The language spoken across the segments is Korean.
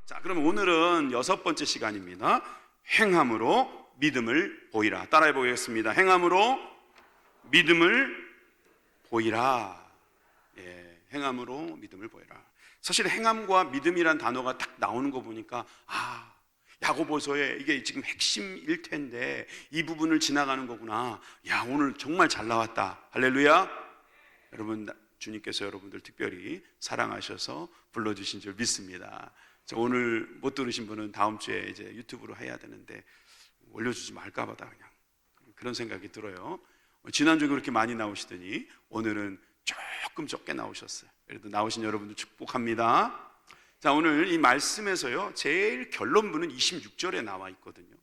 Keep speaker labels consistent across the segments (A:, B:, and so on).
A: 자, 그럼 오늘은 6번째 시간입니다. 행함으로 믿음을 보이라. 따라해 보겠습니다. 행함으로 믿음을 보이라. 예, 행함으로 믿음을 보이라. 사실 행함과 믿음이란 단어가 딱 나오는 거 보니까 야고보서에 이게 지금 핵심일 텐데 이 부분을 지나가는 거구나. 야, 오늘 정말 잘 나왔다. 할렐루야. 여러분, 주님께서 여러분들 특별히 사랑하셔서 불러주신 줄 믿습니다. 오늘 못 들으신 분은 다음 주에 이제 유튜브로 해야 되는데 올려주지 말까 보다 그냥 그런 생각이 들어요. 지난주에 그렇게 많이 나오시더니 오늘은 조금 적게 나오셨어요. 그래도 나오신 여러분들 축복합니다. 자, 오늘 이 말씀에서요, 제일 결론부는 26절에 나와 있거든요.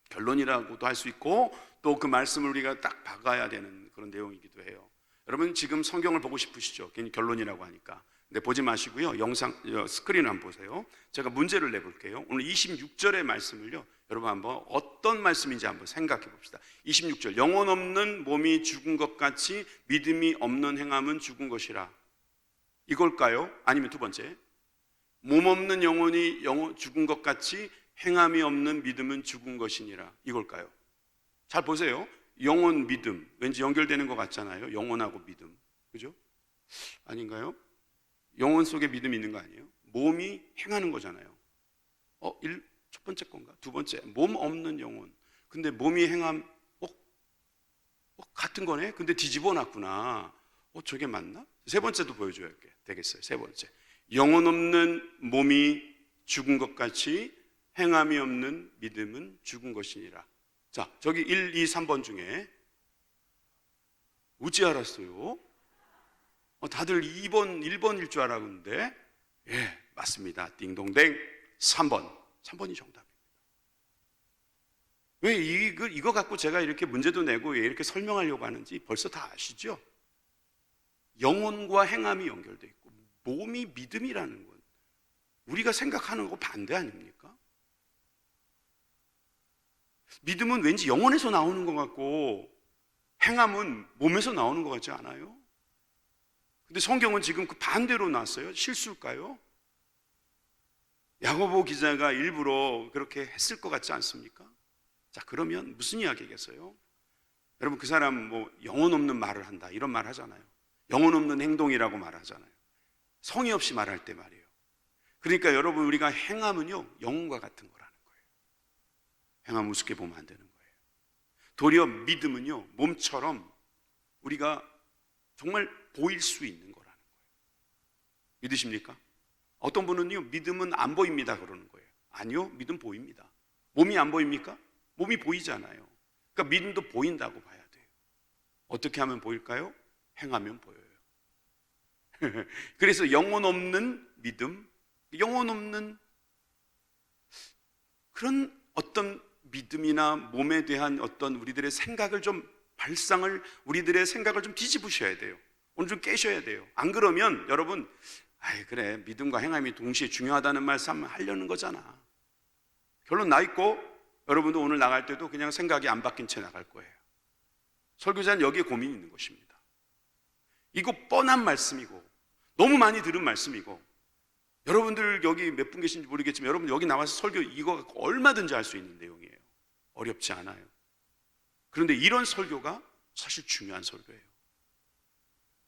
A: 결론이라고도 할 수 있고 또 그 말씀을 우리가 딱 박아야 되는 그런 내용이기도 해요. 여러분 지금 성경을 보고 싶으시죠? 괜히 결론이라고 하니까. 근데 보지 마시고요, 영상 스크린 한번 보세요. 제가 문제를 내볼게요. 오늘 26절의 말씀을요, 여러분 한번 어떤 말씀인지 한번 생각해 봅시다. 26절, 영혼 없는 몸이 죽은 것 같이 믿음이 없는 행함은 죽은 것이라. 이걸까요? 아니면 두 번째, 몸 없는 영혼이 죽은 것 같이 행함이 없는 믿음은 죽은 것이니라. 이걸까요? 잘 보세요. 영혼, 믿음, 왠지 연결되는 것 같잖아요. 영혼하고 믿음, 그죠? 아닌가요? 영혼 속에 믿음이 있는 거 아니에요? 몸이 행하는 거잖아요. 첫 번째 건가? 두 번째, 몸 없는 영혼. 근데 몸이 행함, 같은 거네? 근데 뒤집어 놨구나. 저게 맞나? 세 번째도 보여줘야 되겠어요. 세 번째, 영혼 없는 몸이 죽은 것 같이 행함이 없는 믿음은 죽은 것이니라. 자, 저기 1, 2, 3번 중에 어찌 알았어요? 다들 1번일 줄 알았는데, 예, 맞습니다. 띵동댕. 3번이 정답입니다. 왜 이거 갖고 제가 이렇게 문제도 내고 왜 이렇게 설명하려고 하는지 벌써 다 아시죠? 영혼과 행함이 연결되어 있고 몸이 믿음이라는 건 우리가 생각하는 거 반대 아닙니까? 믿음은 왠지 영혼에서 나오는 것 같고 행함은 몸에서 나오는 것 같지 않아요? 근데 성경은 지금 그 반대로 나왔어요. 실수일까요? 야고보 기자가 일부러 그렇게 했을 것 같지 않습니까? 자, 그러면 무슨 이야기겠어요? 여러분, 그 사람 영혼 없는 말을 한다 이런 말 하잖아요. 영혼 없는 행동이라고 말하잖아요. 성의 없이 말할 때 말이에요. 그러니까 여러분, 우리가 행함은요, 영혼과 같은 거라는 거예요. 행함 우습게 보면 안 되는 거예요. 도리어 믿음은요, 몸처럼 우리가 정말 보일 수 있는 거라는 거예요. 믿으십니까? 어떤 분은요, 믿음은 안 보입니다 그러는 거예요. 아니요, 믿음 보입니다. 몸이 안 보입니까? 몸이 보이잖아요. 그러니까 믿음도 보인다고 봐야 돼요. 어떻게 하면 보일까요? 행하면 보여요. 그래서 영혼 없는 믿음, 영혼 없는 그런 어떤 믿음이나 몸에 대한 어떤 우리들의 생각을 좀 우리들의 생각을 좀 뒤집으셔야 돼요. 오늘 좀 깨셔야 돼요. 안 그러면 여러분, 그래, 믿음과 행함이 동시에 중요하다는 말씀 하려는 거잖아. 결론 나 있고 여러분도 오늘 나갈 때도 그냥 생각이 안 바뀐 채 나갈 거예요. 설교자는 여기에 고민이 있는 것입니다. 이거 뻔한 말씀이고 너무 많이 들은 말씀이고, 여러분들 여기 몇 분 계신지 모르겠지만 여러분 여기 나와서 설교 이거 갖고 얼마든지 할 수 있는 내용이에요. 어렵지 않아요. 그런데 이런 설교가 사실 중요한 설교예요.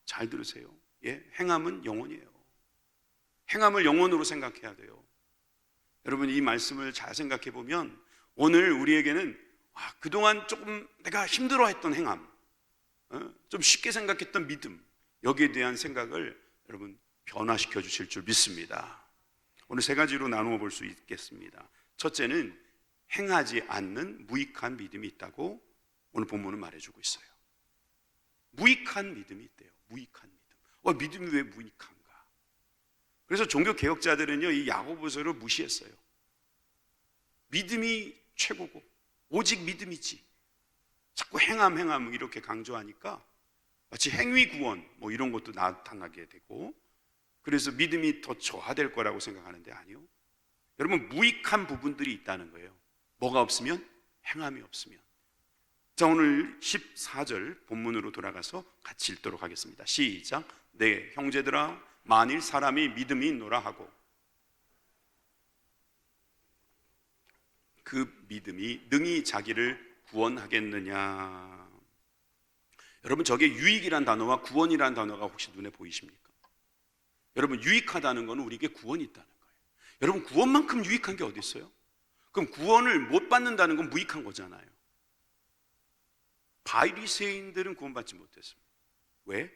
A: 잘 들으세요. 예, 행함은 영혼이에요. 행함을 영혼으로 생각해야 돼요. 여러분, 이 말씀을 잘 생각해 보면 오늘 우리에게는 그동안 조금 내가 힘들어했던 행함, 좀 쉽게 생각했던 믿음, 여기에 대한 생각을 여러분 변화시켜 주실 줄 믿습니다. 오늘 세 가지로 나누어 볼 수 있겠습니다. 첫째는 행하지 않는 무익한 믿음이 있다고 오늘 본문은 말해주고 있어요. 무익한 믿음이 있대요. 무익한 믿음. 믿음이 왜 무익한가? 그래서 종교 개혁자들은요, 이 야고보서를 무시했어요. 믿음이 최고고 오직 믿음이지. 자꾸 행함 이렇게 강조하니까 마치 행위 구원 이런 것도 나타나게 되고, 그래서 믿음이 더 저하될 거라고 생각하는데 아니요. 여러분, 무익한 부분들이 있다는 거예요. 뭐가 없으면? 행함이 없으면. 자, 오늘 14절 본문으로 돌아가서 같이 읽도록 하겠습니다. 시작. 네, 형제들아, 만일 사람이 믿음이 있노라 하고 그 믿음이 능히 자기를 구원하겠느냐. 여러분, 저게 유익이란 단어와 구원이란 단어가 혹시 눈에 보이십니까? 여러분, 유익하다는 것은 우리에게 구원이 있다는 거예요. 여러분, 구원만큼 유익한 게 어디 있어요? 그럼 구원을 못 받는다는 건 무익한 거잖아요. 바리새인들은 구원받지 못했습니다. 왜?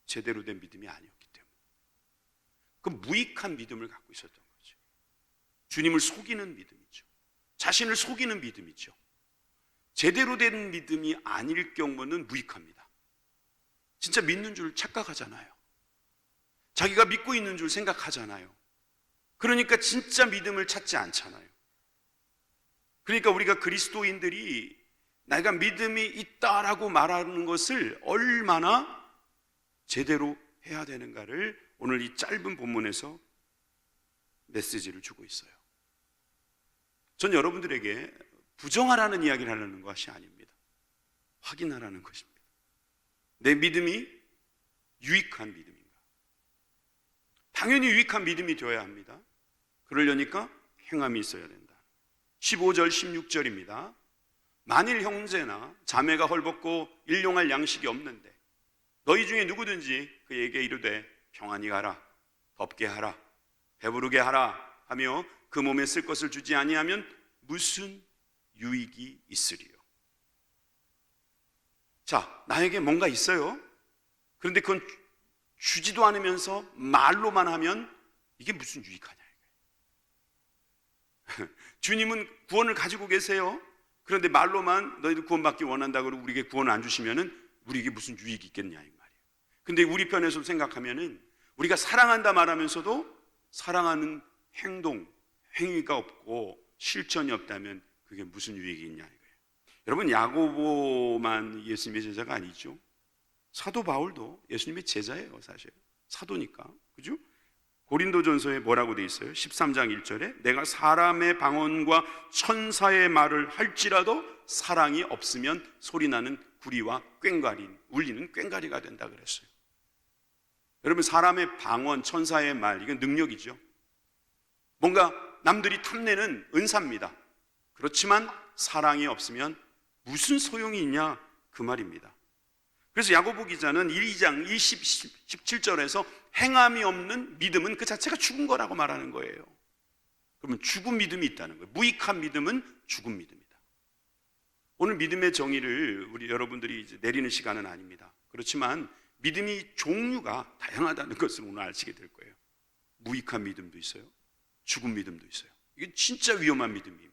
A: 제대로 된 믿음이 아니었기 때문에. 그 무익한 믿음을 갖고 있었던 거죠. 주님을 속이는 믿음이죠. 자신을 속이는 믿음이죠. 제대로 된 믿음이 아닐 경우는 무익합니다. 진짜 믿는 줄 착각하잖아요. 자기가 믿고 있는 줄 생각하잖아요. 그러니까 진짜 믿음을 찾지 않잖아요. 그러니까 우리가 그리스도인들이 내가 믿음이 있다라고 말하는 것을 얼마나 제대로 해야 되는가를 오늘 이 짧은 본문에서 메시지를 주고 있어요. 전 여러분들에게 부정하라는 이야기를 하려는 것이 아닙니다. 확인하라는 것입니다. 내 믿음이 유익한 믿음인가? 당연히 유익한 믿음이 되어야 합니다. 그러려니까 행함이 있어야 된다. 15절 16절입니다. 만일 형제나 자매가 헐벗고 일용할 양식이 없는데 너희 중에 누구든지 그에게 이르되 평안히 가라, 덥게 하라, 배부르게 하라 하며 그 몸에 쓸 것을 주지 아니하면 무슨 유익이 있으리요. 자, 나에게 뭔가 있어요. 그런데 그건 주지도 않으면서 말로만 하면 이게 무슨 유익하냐. 주님은 구원을 가지고 계세요. 그런데 말로만 너희들 구원받기 원한다고 그러고 우리에게 구원을 안 주시면은 우리에게 무슨 유익이 있겠냐 이 말이에요. 근데 우리 편에서 생각하면은 우리가 사랑한다 말하면서도 사랑하는 행동, 행위가 없고 실천이 없다면 그게 무슨 유익이 있냐 이거예요. 여러분, 야고보만 예수님의 제자가 아니죠. 사도 바울도 예수님의 제자예요. 사실 사도니까. 그죠? 고린도전서에 뭐라고 돼 있어요? 13장 1절에 내가 사람의 방언과 천사의 말을 할지라도 사랑이 없으면 소리나는 구리와 꽹과리, 울리는 꽹과리가 된다 그랬어요. 여러분, 사람의 방언, 천사의 말, 이건 능력이죠. 뭔가 남들이 탐내는 은사입니다. 그렇지만 사랑이 없으면 무슨 소용이 있냐 그 말입니다. 그래서 야고보 기자는 2장 17절에서 행함이 없는 믿음은 그 자체가 죽은 거라고 말하는 거예요. 그러면 죽은 믿음이 있다는 거예요. 무익한 믿음은 죽은 믿음이다. 오늘 믿음의 정의를 우리 여러분들이 이제 내리는 시간은 아닙니다. 그렇지만 믿음이 종류가 다양하다는 것을 오늘 아시게 될 거예요. 무익한 믿음도 있어요. 죽은 믿음도 있어요. 이게 진짜 위험한 믿음이에요.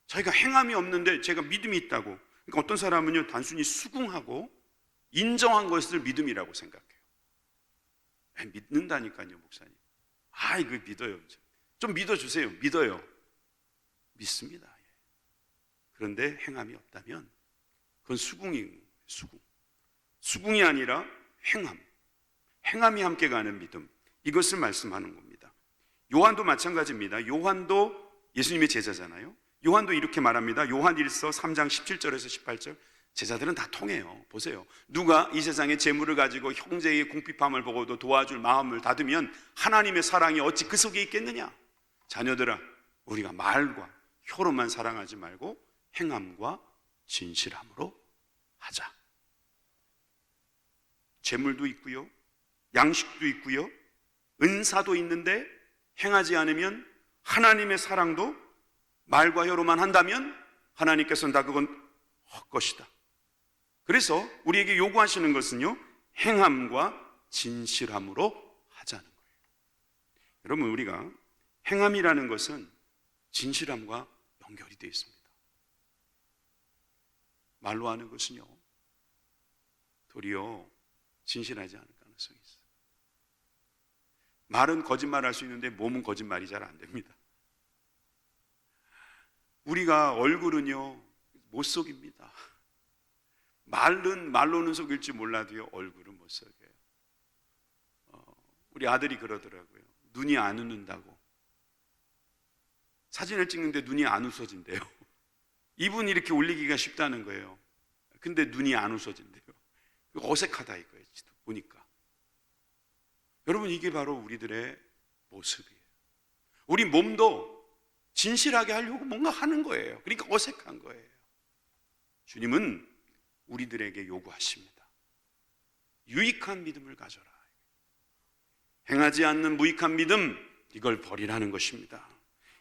A: 자기가 행함이 없는데 제가 믿음이 있다고. 그러니까 어떤 사람은요, 단순히 수긍하고 인정한 것을 믿음이라고 생각해요. 믿는다니까요, 목사님. 이거 믿어요. 좀 믿어주세요. 믿어요. 믿습니다. 그런데 행함이 없다면 그건 수긍이에요. 수긍이 아니라 행함. 행함이 함께 가는 믿음. 이것을 말씀하는 겁니다. 요한도 마찬가지입니다. 요한도 예수님의 제자잖아요. 요한도 이렇게 말합니다. 요한 1서 3장 17절에서 18절. 제자들은 다 통해요. 보세요. 누가 이 세상의 재물을 가지고 형제의 궁핍함을 보고도 도와줄 마음을 닫으면 하나님의 사랑이 어찌 그 속에 있겠느냐. 자녀들아, 우리가 말과 혀로만 사랑하지 말고 행함과 진실함으로 하자. 재물도 있고요, 양식도 있고요, 은사도 있는데 행하지 않으면 하나님의 사랑도 말과 혀로만 한다면 하나님께서는 다 그건 헛것이다. 그래서 우리에게 요구하시는 것은요, 행함과 진실함으로 하자는 거예요. 여러분, 우리가 행함이라는 것은 진실함과 연결이 되어 있습니다. 말로 하는 것은요, 도리어 진실하지 않을 가능성이 있어요. 말은 거짓말할 수 있는데 몸은 거짓말이 잘 안 됩니다. 우리가 얼굴은요 못 속입니다. 말로는 속일지 몰라도요 얼굴은 못 속여요. 우리 아들이 그러더라고요. 눈이 안 웃는다고. 사진을 찍는데 눈이 안 웃어진대요. 입은 이렇게 올리기가 쉽다는 거예요. 근데 눈이 안 웃어진대요. 어색하다 이거예요. 보니까. 여러분, 이게 바로 우리들의 모습이에요. 우리 몸도 진실하게 하려고 뭔가 하는 거예요. 그러니까 어색한 거예요. 주님은 우리들에게 요구하십니다. 유익한 믿음을 가져라. 행하지 않는 무익한 믿음, 이걸 버리라는 것입니다.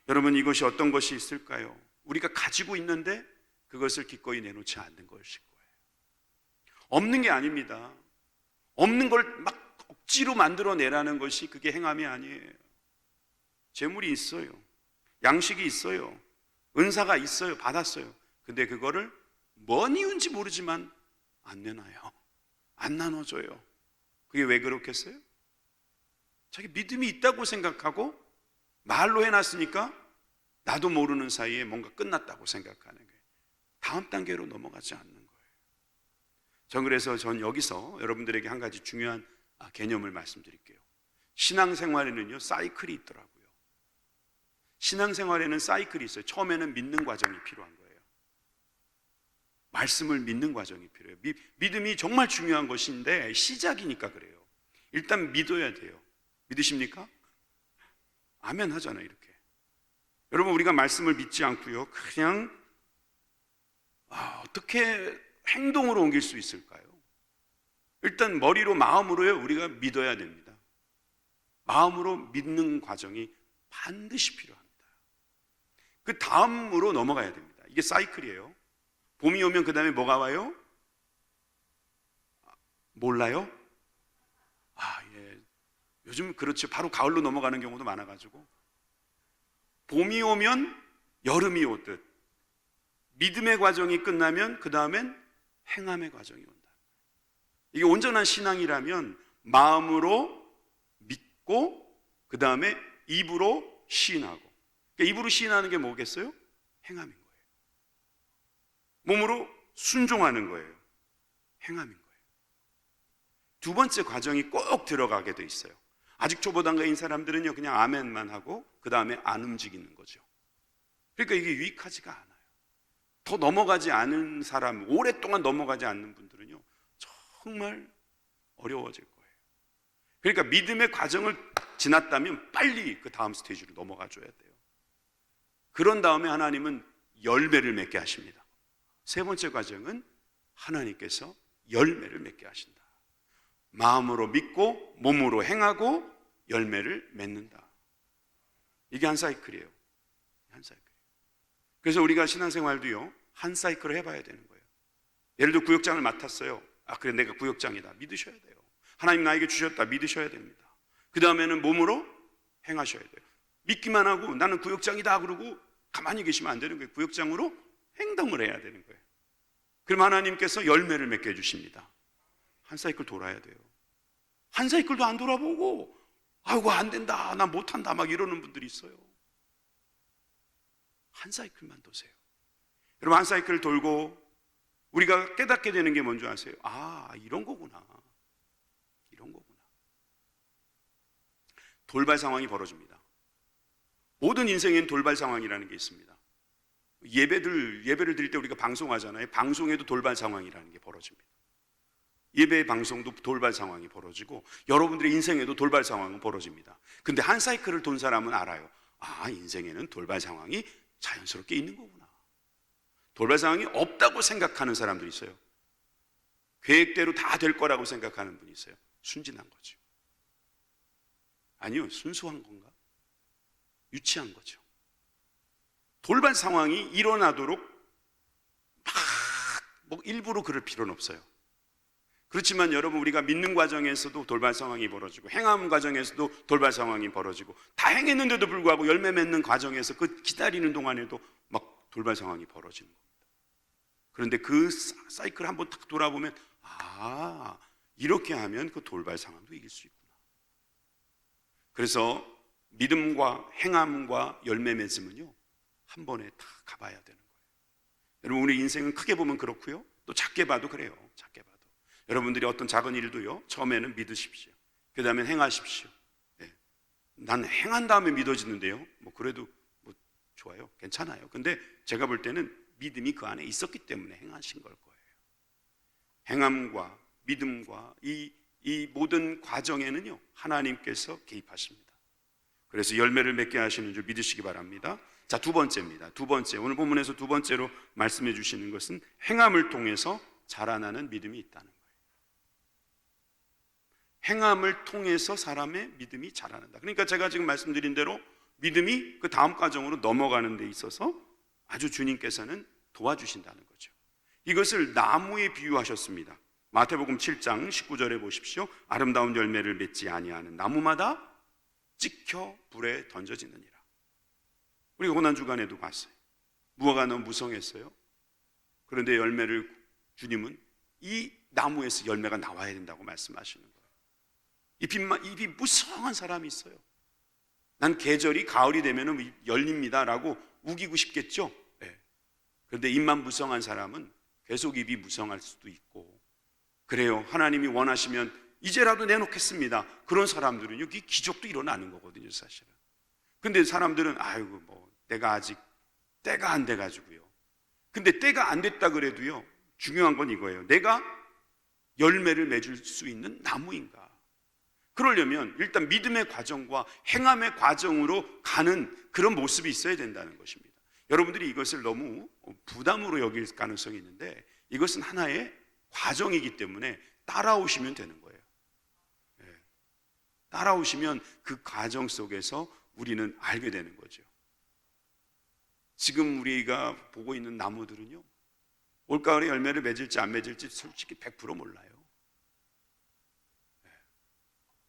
A: 여러분, 이것이 어떤 것이 있을까요? 우리가 가지고 있는데 그것을 기꺼이 내놓지 않는 것일 거예요. 없는 게 아닙니다. 없는 걸 막 억지로 만들어내라는 것이 그게 행함이 아니에요. 재물이 있어요. 양식이 있어요. 은사가 있어요. 받았어요. 근데 그거를 뭔 이유인지 모르지만 안 내놔요. 안 나눠줘요. 그게 왜 그렇겠어요? 자기 믿음이 있다고 생각하고 말로 해놨으니까 나도 모르는 사이에 뭔가 끝났다고 생각하는 거예요. 다음 단계로 넘어가지 않는 거예요. 그래서 전 여기서 여러분들에게 한 가지 중요한 개념을 말씀드릴게요. 신앙생활에는요, 사이클이 있더라고요. 신앙생활에는 사이클이 있어요. 처음에는 믿는 과정이 필요한 거예요. 말씀을 믿는 과정이 필요해요. 믿음이 정말 중요한 것인데 시작이니까 그래요. 일단 믿어야 돼요. 믿으십니까? 아멘 하잖아요, 이렇게. 여러분, 우리가 말씀을 믿지 않고요, 그냥 어떻게 행동으로 옮길 수 있을까요? 일단 머리로, 마음으로요, 우리가 믿어야 됩니다. 마음으로 믿는 과정이 반드시 필요합니다. 그 다음으로 넘어가야 됩니다. 이게 사이클이에요. 봄이 오면 그 다음에 뭐가 와요? 몰라요? 예. 요즘 그렇죠. 바로 가을로 넘어가는 경우도 많아가지고. 봄이 오면 여름이 오듯 믿음의 과정이 끝나면 그 다음엔 행함의 과정이 온다. 이게 온전한 신앙이라면 마음으로 믿고 그 다음에 입으로 시인하고. 그러니까 입으로 시인하는 게 뭐겠어요? 행함인 거예요. 몸으로 순종하는 거예요. 행함인 거예요. 두 번째 과정이 꼭 들어가게 돼 있어요. 아직 초보단계인 사람들은요, 그냥 아멘만 하고 그 다음에 안 움직이는 거죠. 그러니까 이게 유익하지가 않아요. 더 넘어가지 않은 사람, 오랫동안 넘어가지 않는 분들은요, 정말 어려워질 거예요. 그러니까 믿음의 과정을 지났다면 빨리 그 다음 스테이지로 넘어가 줘야 돼요. 그런 다음에 하나님은 열매를 맺게 하십니다. 세 번째 과정은 하나님께서 열매를 맺게 하신다. 마음으로 믿고 몸으로 행하고 열매를 맺는다. 이게 한 사이클이에요. 한 사이클. 그래서 우리가 신앙생활도요, 한 사이클을 해봐야 되는 거예요. 예를 들어 구역장을 맡았어요. 그래, 내가 구역장이다. 믿으셔야 돼요. 하나님 나에게 주셨다. 믿으셔야 됩니다. 그 다음에는 몸으로 행하셔야 돼요. 믿기만 하고 나는 구역장이다 그러고 가만히 계시면 안 되는 거예요. 구역장으로 행동을 해야 되는 거예요. 그럼 하나님께서 열매를 맺게 해주십니다. 한 사이클 돌아야 돼요. 한 사이클도 안 돌아보고 아이고 안 된다, 나 못한다 막 이러는 분들이 있어요. 한 사이클만 도세요. 여러분, 한 사이클 돌고 우리가 깨닫게 되는 게 뭔지 아세요? 이런 거구나. 이런 거구나. 돌발 상황이 벌어집니다. 모든 인생엔 돌발 상황이라는 게 있습니다. 예배를 드릴 때 우리가 방송하잖아요. 방송에도 돌발 상황이라는 게 벌어집니다. 예배 방송도 돌발 상황이 벌어지고 여러분들의 인생에도 돌발 상황은 벌어집니다. 근데 한 사이클을 돈 사람은 알아요. 인생에는 돌발 상황이 자연스럽게 있는 거구나. 돌발 상황이 없다고 생각하는 사람들이 있어요. 계획대로 다 될 거라고 생각하는 분이 있어요. 순진한 거죠. 아니요, 순수한 건가? 유치한 거죠. 돌발 상황이 일어나도록 일부러 그럴 필요는 없어요. 그렇지만 여러분, 우리가 믿는 과정에서도 돌발 상황이 벌어지고 행함 과정에서도 돌발 상황이 벌어지고 다 행했는데도 불구하고 열매 맺는 과정에서 그 기다리는 동안에도 막 돌발 상황이 벌어지는 겁니다. 그런데 그 사이클 한번 탁 돌아보면 이렇게 하면 그 돌발 상황도 이길 수 있구나. 그래서 믿음과 행함과 열매 맺음은요, 한 번에 다 가봐야 되는 거예요. 여러분, 우리 인생은 크게 보면 그렇고요, 또 작게 봐도 그래요. 작게 봐도 여러분들이 어떤 작은 일도요, 처음에는 믿으십시오. 그 다음에 행하십시오. 난 행한 다음에 믿어지는데요, 그래도 좋아요, 괜찮아요. 근데 제가 볼 때는 믿음이 그 안에 있었기 때문에 행하신 걸 거예요. 행함과 믿음과 이 모든 과정에는요, 하나님께서 개입하십니다. 그래서 열매를 맺게 하시는 줄 믿으시기 바랍니다. 자, 두 번째입니다. 두 번째, 오늘 본문에서 두 번째로 말씀해 주시는 것은 행함을 통해서 자라나는 믿음이 있다는 거예요. 행함을 통해서 사람의 믿음이 자라난다. 그러니까 제가 지금 말씀드린 대로 믿음이 그 다음 과정으로 넘어가는 데 있어서 아주 주님께서는 도와주신다는 거죠. 이것을 나무에 비유하셨습니다. 마태복음 7장 19절에 보십시오. 아름다운 열매를 맺지 아니하는 나무마다 찍혀 불에 던져지느니라. 우리가 고난주간에도 봤어요. 무화과 너무 무성했어요. 그런데 열매를 주님은 이 나무에서 열매가 나와야 된다고 말씀하시는 거예요. 잎이 무성한 사람이 있어요. 난 계절이 가을이 되면 열립니다 라고 우기고 싶겠죠. 네. 그런데 잎만 무성한 사람은 계속 잎이 무성할 수도 있고, 그래요, 하나님이 원하시면 이제라도 내놓겠습니다, 그런 사람들은요, 이 기적도 일어나는 거거든요, 사실은. 근데 사람들은 아이고 뭐 내가 아직 때가 안 돼가지고요. 근데 때가 안 됐다 그래도요, 중요한 건 이거예요. 내가 열매를 맺을 수 있는 나무인가? 그러려면 일단 믿음의 과정과 행함의 과정으로 가는 그런 모습이 있어야 된다는 것입니다. 여러분들이 이것을 너무 부담으로 여길 가능성이 있는데, 이것은 하나의 과정이기 때문에 따라오시면 되는 거예요. 따라오시면 그 과정 속에서 우리는 알게 되는 거죠. 지금 우리가 보고 있는 나무들은요, 올가을에 열매를 맺을지 안 맺을지 솔직히 100% 몰라요.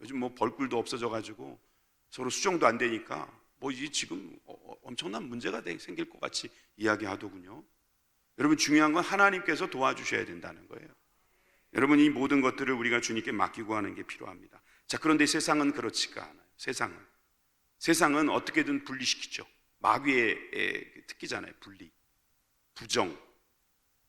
A: 요즘 뭐 벌꿀도 없어져가지고 서로 수정도 안 되니까 뭐 이 지금 엄청난 문제가 생길 것 같이 이야기하더군요. 여러분, 중요한 건 하나님께서 도와주셔야 된다는 거예요. 여러분, 이 모든 것들을 우리가 주님께 맡기고 하는 게 필요합니다. 자, 그런데 세상은 그렇지가 않아요. 세상은 어떻게든 분리시키죠. 마귀의 특기잖아요. 분리, 부정,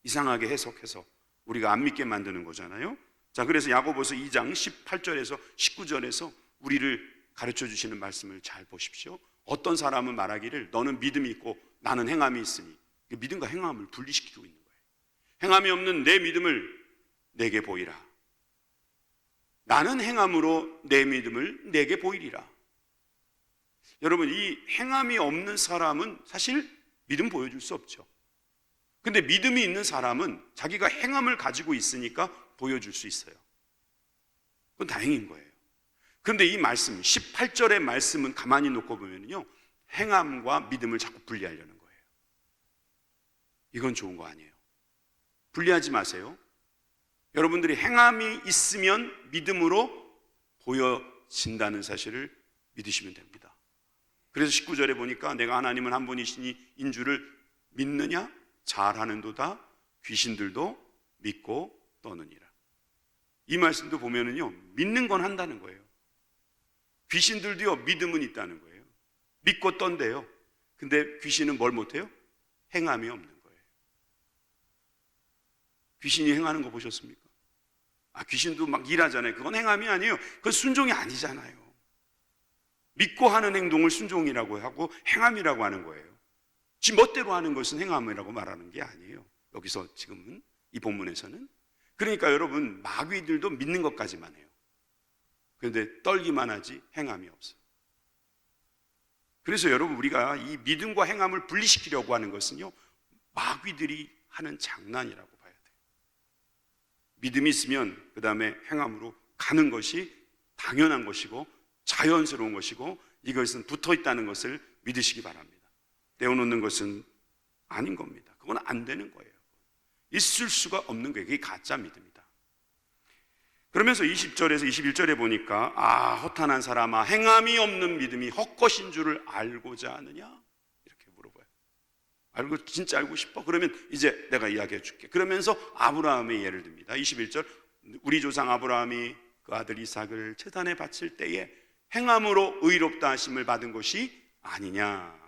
A: 이상하게 해석해서 우리가 안 믿게 만드는 거잖아요. 자, 그래서 야고보서 2장 18절에서 19절에서 우리를 가르쳐 주시는 말씀을 잘 보십시오. 어떤 사람은 말하기를 너는 믿음이 있고 나는 행함이 있으니, 믿음과 행함을 분리시키고 있는 거예요. 행함이 없는 내 믿음을 내게 보이라. 나는 행함으로 내 믿음을 내게 보이리라. 여러분, 이 행함이 없는 사람은 사실 믿음 보여줄 수 없죠. 근데 믿음이 있는 사람은 자기가 행함을 가지고 있으니까 보여줄 수 있어요. 그건 다행인 거예요. 그런데 이 말씀 18절의 말씀은 가만히 놓고 보면요, 행함과 믿음을 자꾸 분리하려는 거예요. 이건 좋은 거 아니에요. 분리하지 마세요. 여러분들이 행함이 있으면 믿음으로 보여진다는 사실을 믿으시면 됩니다. 그래서 19절에 보니까 내가 하나님은 한 분이시니 인 줄을 믿느냐? 잘하는도다 귀신들도 믿고 떠느니라. 이 말씀도 보면은요, 믿는 건 한다는 거예요. 귀신들도요, 믿음은 있다는 거예요. 믿고 떤대요. 근데 귀신은 뭘 못해요? 행함이 없는 거예요. 귀신이 행하는 거 보셨습니까? 귀신도 막 일하잖아요. 그건 행함이 아니에요. 그건 순종이 아니잖아요. 믿고 하는 행동을 순종이라고 하고 행함이라고 하는 거예요. 지 멋대로 하는 것은 행함이라고 말하는 게 아니에요. 여기서 지금은 이 본문에서는. 그러니까 여러분, 마귀들도 믿는 것까지만 해요. 그런데 떨기만 하지 행함이 없어요. 그래서 여러분, 우리가 이 믿음과 행함을 분리시키려고 하는 것은요, 마귀들이 하는 장난이라고 봐야 돼요. 믿음이 있으면 그 다음에 행함으로 가는 것이 당연한 것이고 자연스러운 것이고, 이것은 붙어 있다는 것을 믿으시기 바랍니다. 떼어놓는 것은 아닌 겁니다. 그건 안 되는 거예요. 있을 수가 없는 거예요. 그게 가짜 믿음이다. 그러면서 20절에서 21절에 보니까 허탄한 사람아, 행함이 없는 믿음이 헛것인 줄을 알고자 하느냐? 이렇게 물어봐요. 진짜 알고 싶어? 그러면 이제 내가 이야기해 줄게. 그러면서 아브라함의 예를 듭니다. 21절, 우리 조상 아브라함이 그 아들 이삭을 제단에 바칠 때에 행함으로 의롭다 하심을 받은 것이 아니냐.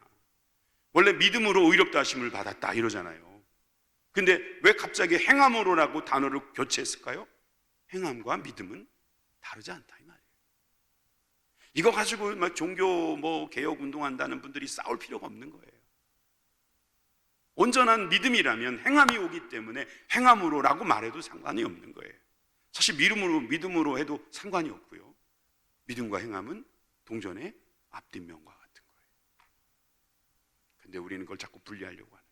A: 원래 믿음으로 의롭다 하심을 받았다 이러잖아요. 근데 왜 갑자기 행함으로라고 단어를 교체했을까요? 행함과 믿음은 다르지 않다 이 말이에요. 이거 가지고 막 종교 개혁 운동한다는 분들이 싸울 필요가 없는 거예요. 온전한 믿음이라면 행함이 오기 때문에 행함으로라고 말해도 상관이 없는 거예요. 사실 믿음으로 해도 상관이 없고요. 믿음과 행함은 동전의 앞뒷면과 같은 거예요. 근데 우리는 그걸 자꾸 분리하려고 하는 거예요.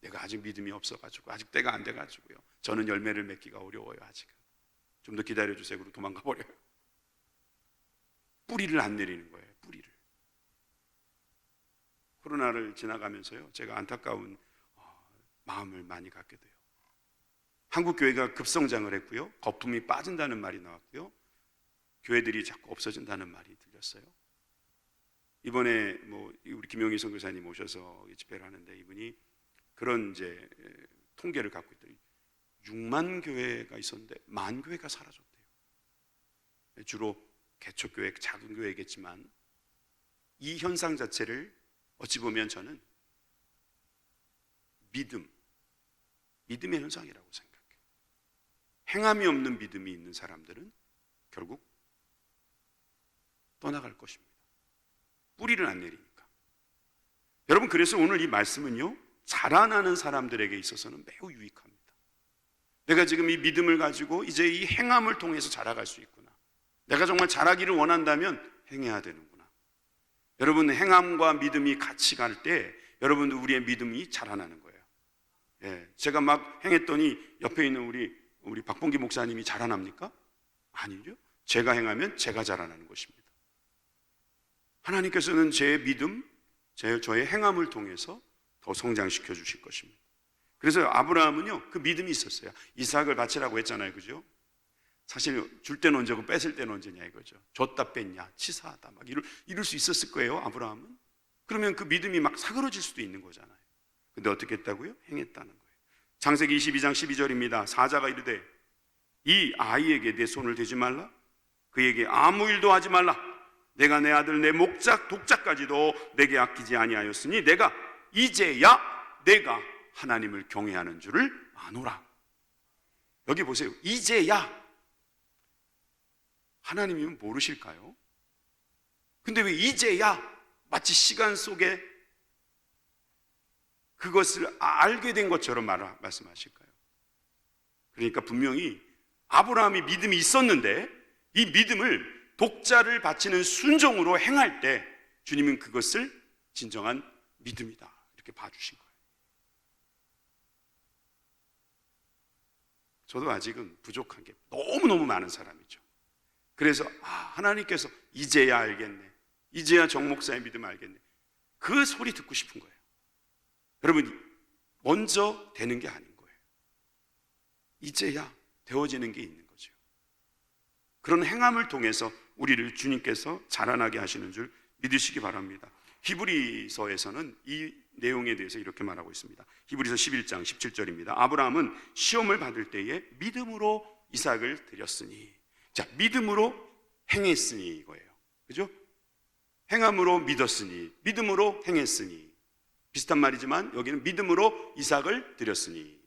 A: 내가 아직 믿음이 없어가지고, 아직 때가 안 돼가지고요, 저는 열매를 맺기가 어려워요. 아직은 좀 더 기다려주세요. 그러고 도망가 버려요. 뿌리를 안 내리는 거예요. 뿌리를. 코로나를 지나가면서요, 제가 안타까운 마음을 많이 갖게 돼요. 한국 교회가 급성장을 했고요, 거품이 빠진다는 말이 나왔고요, 교회들이 자꾸 없어진다는 말이 들렸어요. 이번에 우리 김용희 선교사님 오셔서 집회를 하는데, 이분이 그런 이제 통계를 갖고 있더니 6만 교회가 있었는데 1만 교회가 사라졌대요. 주로 개척교회, 작은 교회겠지만 이 현상 자체를 어찌 보면 저는 믿음의 현상이라고 생각해요. 행함이 없는 믿음이 있는 사람들은 결국 떠나갈 것입니다. 뿌리를 안 내리니까. 여러분, 그래서 오늘 이 말씀은요, 자라나는 사람들에게 있어서는 매우 유익합니다. 내가 지금 이 믿음을 가지고 이제 이 행함을 통해서 자라갈 수 있구나. 내가 정말 자라기를 원한다면 행해야 되는구나. 여러분, 행함과 믿음이 같이 갈 때 여러분도 우리의 믿음이 자라나는 거예요. 예, 제가 막 행했더니 옆에 있는 우리 박봉기 목사님이 자라납니까? 아니죠. 제가 행하면 제가 자라나는 것입니다. 하나님께서는 제 믿음, 저의 행함을 통해서 더 성장시켜 주실 것입니다. 그래서 아브라함은요, 그 믿음이 있었어요. 이삭을 바치라고 했잖아요, 그죠? 사실 줄 때는 언제고 뺏을 때는 언제냐 이거죠. 줬다 뺐냐, 치사하다, 막 이럴 수 있었을 거예요, 아브라함은. 그러면 그 믿음이 막 사그러질 수도 있는 거잖아요. 근데 어떻게 했다고요? 행했다는 거예요. 창세기 22장 12절입니다. 사자가 이르되 이 아이에게 내 손을 대지 말라, 그에게 아무 일도 하지 말라. 내가 내 아들 내 목작 독작까지도 내게 아끼지 아니하였으니 내가 이제야 내가 하나님을 경외하는 줄을 아노라. 여기 보세요. 이제야. 하나님이면 모르실까요? 근데 왜 이제야 마치 시간 속에 그것을 알게 된 것처럼 말씀하실까요? 그러니까 분명히 아브라함이 믿음이 있었는데 이 믿음을 독자를 바치는 순종으로 행할 때 주님은 그것을 진정한 믿음이다, 이렇게 봐주신 거예요. 저도 아직은 부족한 게 너무너무 많은 사람이죠. 그래서 하나님께서 이제야 알겠네, 이제야 정 목사의 믿음 알겠네, 그 소리 듣고 싶은 거예요. 여러분, 먼저 되는 게 아닌 거예요. 이제야 되어지는 게 있는 거죠. 그런 행함을 통해서 우리를 주님께서 자라나게 하시는 줄 믿으시기 바랍니다. 히브리서에서는 이 내용에 대해서 이렇게 말하고 있습니다. 히브리서 11장 17절입니다. 아브라함은 시험을 받을 때에 믿음으로 이삭을 드렸으니. 자, 믿음으로 행했으니 이거예요. 그죠? 행함으로 믿었으니, 믿음으로 행했으니. 비슷한 말이지만 여기는 믿음으로 이삭을 드렸으니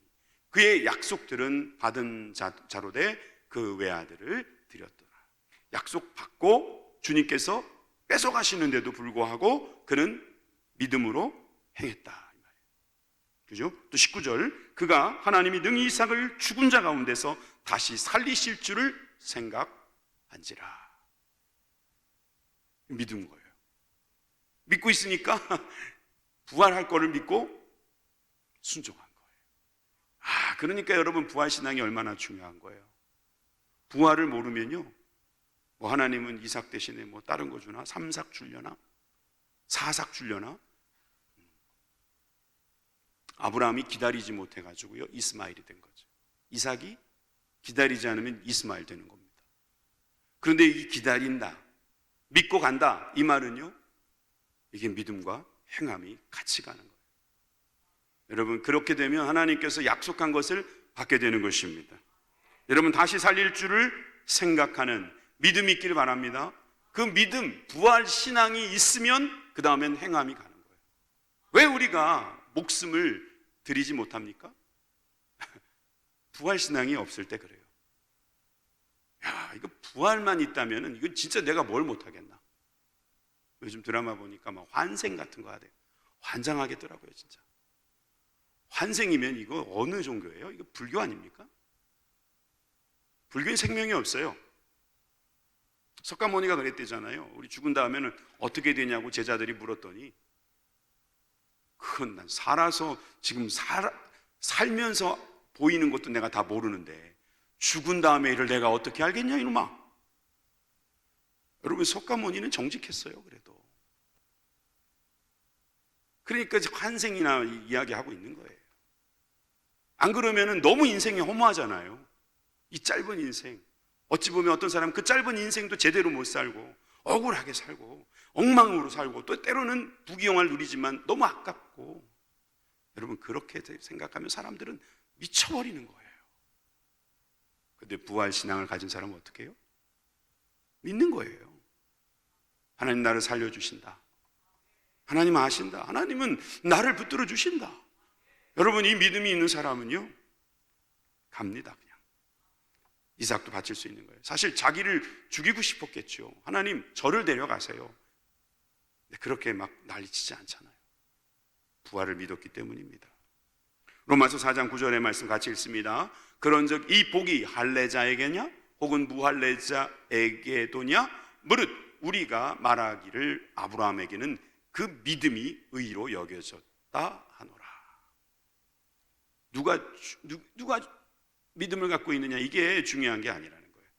A: 그의 약속들은 받은 자로 돼 그 외아들을 드렸더라. 약속받고 주님께서 뺏어가시는데도 불구하고 그는 믿음으로 행했다, 이 말이에요. 그죠? 또 19절, 그가 하나님이 능히 이삭을 죽은 자 가운데서 다시 살리실 줄을 생각한지라. 믿은 거예요. 믿고 있으니까 부활할 거를 믿고 순종한 거예요. 그러니까 여러분, 부활신앙이 얼마나 중요한 거예요. 부활을 모르면요, 하나님은 이삭 대신에 다른 거 주나? 삼삭 주려나? 사삭 주려나? 아브라함이 기다리지 못해가지고요, 이스마엘이 된 거죠. 이삭이 기다리지 않으면 이스마엘 되는 겁니다. 그런데 이 기다린다, 믿고 간다, 이 말은요, 이게 믿음과 행함이 같이 가는 거예요. 여러분, 그렇게 되면 하나님께서 약속한 것을 받게 되는 것입니다. 여러분, 다시 살릴 줄을 생각하는 믿음이 있기를 바랍니다. 그 믿음, 부활 신앙이 있으면 그 다음엔 행함이 가는 거예요. 왜 우리가 목숨을 드리지 못합니까? 부활 신앙이 없을 때 그래요. 이거 부활만 있다면 이건 진짜 내가 뭘 못하겠나. 요즘 드라마 보니까 막 환생 같은 거 하대요. 환장하겠더라고요, 진짜. 환생이면 이거 어느 종교예요? 이거 불교 아닙니까? 불교엔 생명이 없어요. 석가모니가 그랬대잖아요. 우리 죽은 다음에는 어떻게 되냐고 제자들이 물었더니 그건 난 살면서 보이는 것도 내가 다 모르는데 죽은 다음에 일을 내가 어떻게 알겠냐 이놈아. 여러분, 석가모니는 정직했어요. 그래도 그러니까 환생이나 이야기하고 있는 거예요. 안 그러면은 너무 인생이 허무하잖아요. 이 짧은 인생, 어찌 보면 어떤 사람은 그 짧은 인생도 제대로 못 살고 억울하게 살고 엉망으로 살고 또 때로는 부귀영화를 누리지만 너무 아깝고, 여러분 그렇게 생각하면 사람들은 미쳐버리는 거예요. 근데 부활신앙을 가진 사람은 어떻게 해요? 믿는 거예요. 하나님 나를 살려주신다. 하나님 아신다. 하나님은 나를 붙들어 주신다. 여러분, 이 믿음이 있는 사람은요 갑니다. 그냥 이삭도 바칠 수 있는 거예요. 사실 자기를 죽이고 싶었겠죠. 하나님 저를 데려가세요. 근데 그렇게 막 난리치지 않잖아요. 부활을 믿었기 때문입니다. 로마서 4장 9절의 말씀 같이 읽습니다. 그런즉 이 복이 할례자에게냐 혹은 무할례자에게도냐 무릇 우리가 말하기를 아브라함에게는 그 믿음이 의로 여겨졌다 하노라. 누가 믿음을 갖고 있느냐, 이게 중요한 게 아니라는 거예요.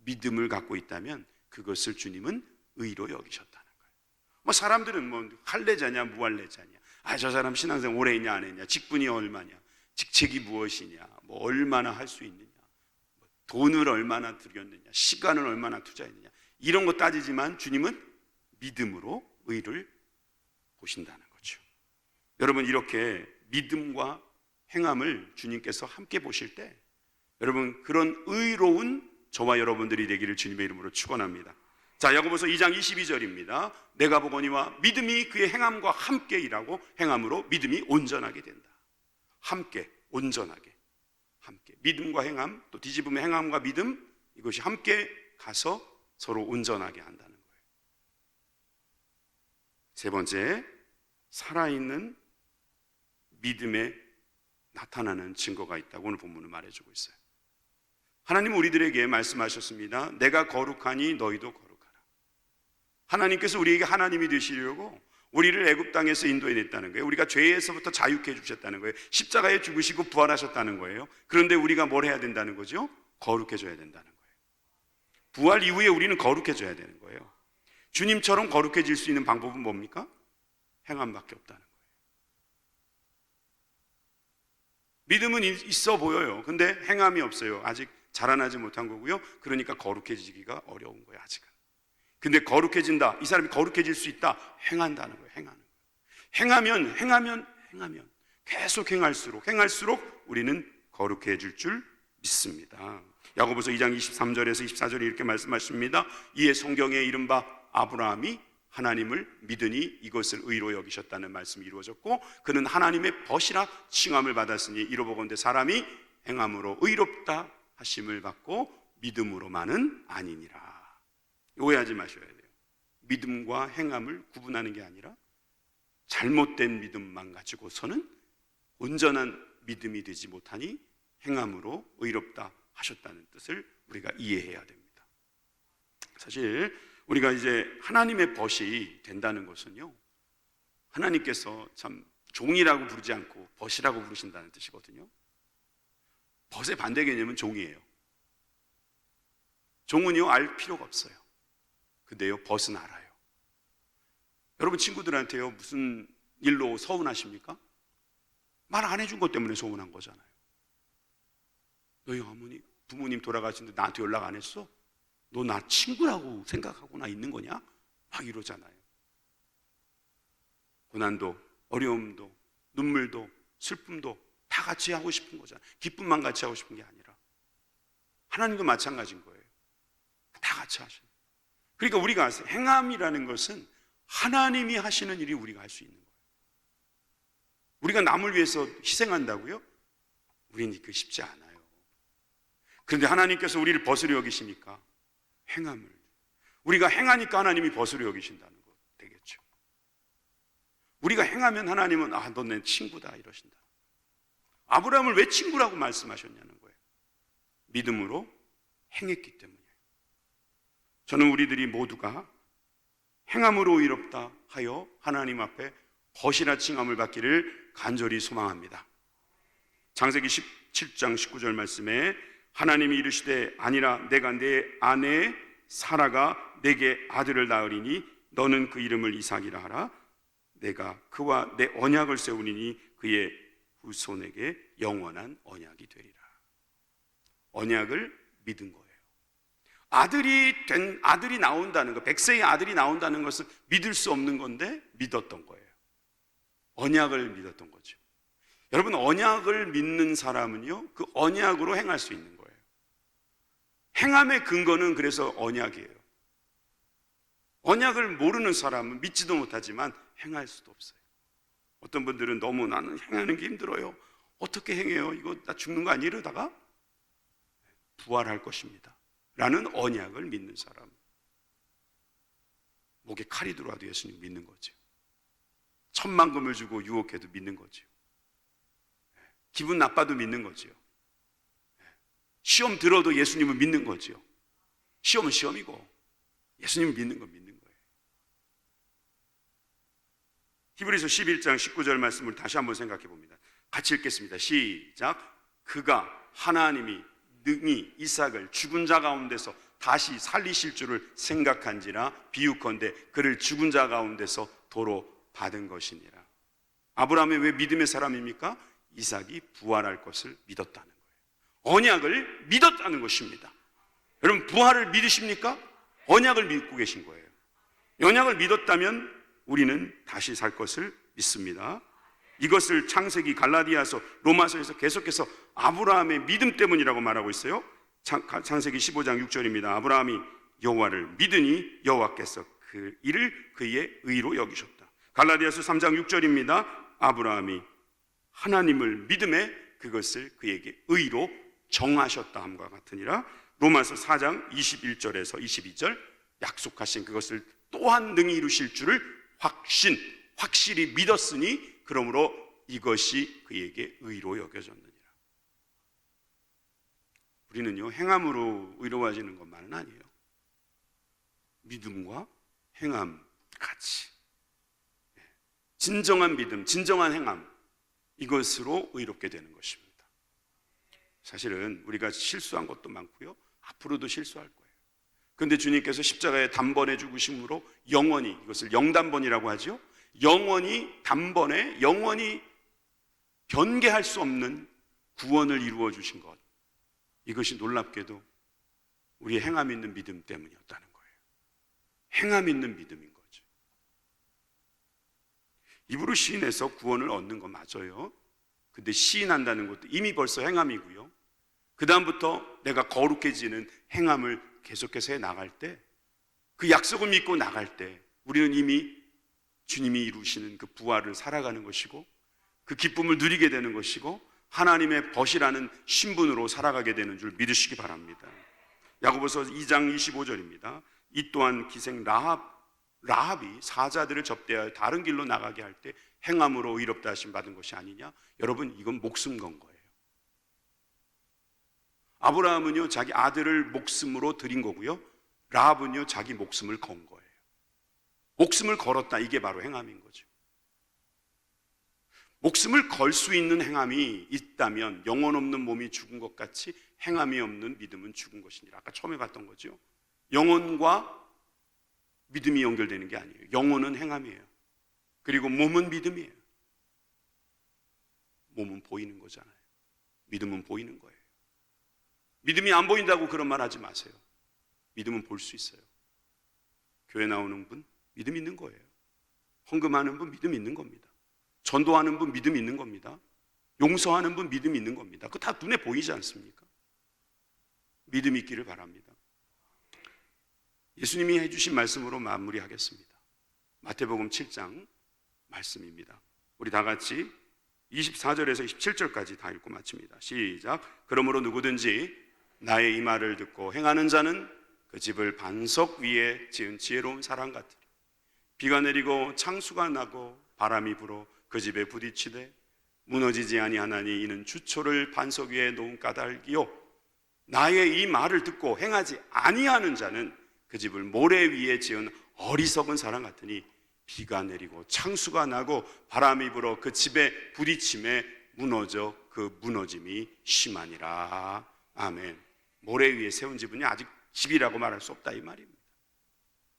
A: 믿음을 갖고 있다면 그것을 주님은 의로 여기셨다는 거예요. 뭐 사람들은 뭐 할례자냐 무할례자냐, 저 사람 신앙생활 오래 했냐 안 했냐, 직분이 얼마냐, 직책이 무엇이냐, 뭐 얼마나 할 수 있느냐, 돈을 얼마나 들였느냐, 시간을 얼마나 투자했느냐, 이런 거 따지지만 주님은 믿음으로 의를 보신다는 거죠. 여러분, 이렇게 믿음과 행함을 주님께서 함께 보실 때 여러분 그런 의로운 저와 여러분들이 되기를 주님의 이름으로 축원합니다. 자, 야고보서 2장 22절입니다. 내가 보거니와 믿음이 그의 행함과 함께 일하고 행함으로 믿음이 온전하게 된다. 함께, 온전하게, 함께. 믿음과 행함, 또 뒤집으면 행함과 믿음, 이것이 함께 가서 서로 온전하게 한다는 거예요. 세 번째, 살아있는 믿음에 나타나는 증거가 있다고 오늘 본문은 말해주고 있어요. 하나님은 우리들에게 말씀하셨습니다. 내가 거룩하니 너희도 거룩하라. 하나님께서 우리에게 하나님이 되시려고 우리를 애굽 땅에서 인도해냈다는 거예요. 우리가 죄에서부터 자유케 해주셨다는 거예요. 십자가에 죽으시고 부활하셨다는 거예요. 그런데 우리가 뭘 해야 된다는 거죠? 거룩해져야 된다는 거예요. 부활 이후에 우리는 거룩해져야 되는 거예요. 주님처럼 거룩해질 수 있는 방법은 뭡니까? 행함밖에 없다는 거예요. 믿음은 있어 보여요. 근데 행함이 없어요. 아직 자라나지 못한 거고요. 그러니까 거룩해지기가 어려운 거예요, 아직은. 근데 거룩해진다, 이 사람이 거룩해질 수 있다, 행한다는 거예요. 행하면 계속 행할수록 우리는 거룩해질 줄 믿습니다. 야고보서 2장 23절에서 24절에 이렇게 말씀하십니다. 이에 성경에 이른바 아브라함이 하나님을 믿으니 이것을 의로 여기셨다는 말씀이 이루어졌고, 그는 하나님의 벗이라 칭함을 받았으니 이로보건대 사람이 행함으로 의롭다 하심을 받고 믿음으로만은 아니니라. 오해하지 마셔야 돼요. 믿음과 행함을 구분하는 게 아니라 잘못된 믿음만 가지고서는 온전한 믿음이 되지 못하니 행함으로 의롭다 하셨다는 뜻을 우리가 이해해야 됩니다. 사실 우리가 이제 하나님의 벗이 된다는 것은요, 하나님께서 참 종이라고 부르지 않고 벗이라고 부르신다는 뜻이거든요. 벗의 반대 개념은 종이에요. 종은요 알 필요가 없어요. 근데요 벗은 알아요. 여러분 친구들한테요 무슨 일로 서운하십니까? 말 안 해준 것 때문에 서운한 거잖아요. 너희 어머니 부모님 돌아가신데 나한테 연락 안 했어? 너 나 친구라고 생각하고나 있는 거냐? 막 이러잖아요. 고난도 어려움도 눈물도 슬픔도 다 같이 하고 싶은 거잖아요. 기쁨만 같이 하고 싶은 게 아니라 하나님도 마찬가지인 거예요. 다 같이 하시는. 그러니까 우리가 행함이라는 것은 하나님이 하시는 일이 우리가 할 수 있는 거예요. 우리가 남을 위해서 희생한다고요? 우리는 그 쉽지 않아요. 그런데 하나님께서 우리를 벗으려 여기시니까 행함을, 우리가 행하니까 하나님이 벗으려 여기신다는 거 되겠죠. 우리가 행하면 하나님은 너 내 친구다 이러신다. 아브라함을 왜 친구라고 말씀하셨냐는 거예요. 믿음으로 행했기 때문이에요. 저는 우리들이 모두가 행함으로 의롭다 하여 하나님 앞에 벗이라 칭함을 받기를 간절히 소망합니다. 창세기 17장 19절 말씀에 하나님이 이르시되 아니라 내가 내 아내 사라가 내게 아들을 낳으리니 너는 그 이름을 이삭이라 하라. 내가 그와 내 언약을 세우리니 그의 후손에게 영원한 언약이 되리라. 언약을 믿은 거예요. 아들이 나온다는 것, 백세의 아들이 나온다는 것은 믿을 수 없는 건데 믿었던 거예요. 언약을 믿었던 거죠. 여러분, 언약을 믿는 사람은요, 그 언약으로 행할 수 있는 거예요. 행함의 근거는 그래서 언약이에요. 언약을 모르는 사람은 믿지도 못하지만 행할 수도 없어요. 어떤 분들은 너무 나는 행하는 게 힘들어요. 어떻게 행해요? 이거 나 죽는 거 아니에요? 이러다가 부활할 것입니다 라는 언약을 믿는 사람, 목에 칼이 들어와도 예수님 믿는 거죠. 천만금을 주고 유혹해도 믿는 거죠. 기분 나빠도 믿는 거죠. 시험 들어도 예수님을 믿는 거죠. 시험은 시험이고 예수님을 믿는 건 믿는 거예요. 히브리서 11장 19절 말씀을 다시 한번 생각해 봅니다. 같이 읽겠습니다. 시작. 그가 하나님이 능히 이삭을 죽은 자 가운데서 다시 살리실 줄을 생각한지라 비유컨대 그를 죽은 자 가운데서 도로 받은 것이니라. 아브라함이 왜 믿음의 사람입니까? 이삭이 부활할 것을 믿었다는 거예요. 언약을 믿었다는 것입니다. 여러분, 부활을 믿으십니까? 언약을 믿고 계신 거예요. 언약을 믿었다면 우리는 다시 살 것을 믿습니다. 이것을 창세기, 갈라디아서, 로마서에서 계속해서 아브라함의 믿음 때문이라고 말하고 있어요. 창세기 15장 6절입니다. 아브라함이 여호와를 믿으니 여호와께서 그 일을 그의 의로 여기셨다. 갈라디아서 3장 6절입니다. 아브라함이 하나님을 믿음에 그것을 그에게 의로 정하셨다 함과 같으니라. 로마서 4장 21절에서 22절 약속하신 그것을 또한 능히 이루실 줄을 확실히 믿었으니 그러므로 이것이 그에게 의로 여겨졌느니라. 우리는요, 행함으로 의로워지는 것만은 아니에요. 믿음과 행함 같이, 진정한 믿음, 진정한 행함, 이것으로 의롭게 되는 것입니다. 사실은 우리가 실수한 것도 많고요, 앞으로도 실수할 거예요. 그런데 주님께서 십자가의 단번에 죽으심으로 영원히, 이것을 영단번이라고 하죠. 영원히 단번에 영원히 변개할 수 없는 구원을 이루어 주신 것, 이것이 놀랍게도 우리의 행함 있는 믿음 때문이었다는 거예요. 행함 있는 믿음인 거죠. 입으로 시인해서 구원을 얻는 거 맞아요. 근데 시인한다는 것도 이미 벌써 행함이고요. 그 다음부터 내가 거룩해지는 행함을 계속해서 해 나갈 때, 그 약속을 믿고 나갈 때 우리는 이미 주님이 이루시는 그 부활을 살아가는 것이고, 그 기쁨을 누리게 되는 것이고, 하나님의 벗이라는 신분으로 살아가게 되는 줄 믿으시기 바랍니다. 야고보서 2장 25절입니다. 이 또한 기생 라합이 사자들을 접대하여 다른 길로 나가게 할 때 행함으로 의롭다 하심 받은 것이 아니냐. 여러분, 이건 목숨 건 거예요. 아브라함은요, 자기 아들을 목숨으로 드린 거고요, 라합은요, 자기 목숨을 건 거예요. 목숨을 걸었다, 이게 바로 행함인 거죠. 목숨을 걸 수 있는 행함이 있다면 영혼 없는 몸이 죽은 것 같이 행함이 없는 믿음은 죽은 것이니라. 아까 처음에 봤던 거죠. 영혼과 믿음이 연결되는 게 아니에요. 영혼은 행함이에요. 그리고 몸은 믿음이에요. 몸은 보이는 거잖아요. 믿음은 보이는 거예요. 믿음이 안 보인다고 그런 말 하지 마세요. 믿음은 볼 수 있어요. 교회 나오는 분 믿음 있는 거예요. 헌금하는 분 믿음 있는 겁니다. 전도하는 분 믿음 있는 겁니다. 용서하는 분 믿음 있는 겁니다. 그거 다 눈에 보이지 않습니까? 믿음 있기를 바랍니다. 예수님이 해주신 말씀으로 마무리하겠습니다. 마태복음 7장 말씀입니다. 우리 다 같이 24절에서 27절까지 다 읽고 마칩니다. 시작. 그러므로 누구든지 나의 이 말을 듣고 행하는 자는 그 집을 반석 위에 지은 지혜로운 사람 같으리. 비가 내리고 창수가 나고 바람이 불어 그 집에 부딪히되 무너지지 아니하나니 이는 주초를 반석 위에 놓은 까닭이요 나의 이 말을 듣고 행하지 아니하는 자는 그 집을 모래 위에 지은 어리석은 사람 같으니 비가 내리고 창수가 나고 바람이 불어 그 집에 부딪힘에 무너져 그 무너짐이 심하니라. 아멘. 모래 위에 세운 집은 아직 집이라고 말할 수 없다 이 말입니다.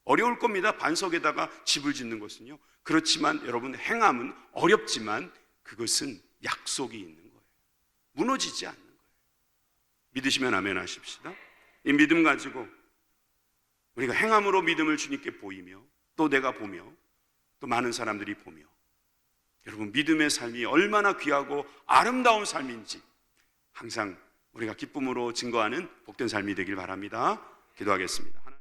A: 어려울 겁니다. 반석에다가 집을 짓는 것은요. 그렇지만 여러분, 행함은 어렵지만 그것은 약속이 있는 거예요. 무너지지 않는 거예요. 믿으시면 아멘 하십시다. 이 믿음 가지고 우리가 행함으로 믿음을 주님께 보이며, 또 내가 보며, 또 많은 사람들이 보며, 여러분, 믿음의 삶이 얼마나 귀하고 아름다운 삶인지 항상 우리가 기쁨으로 증거하는 복된 삶이 되길 바랍니다. 기도하겠습니다.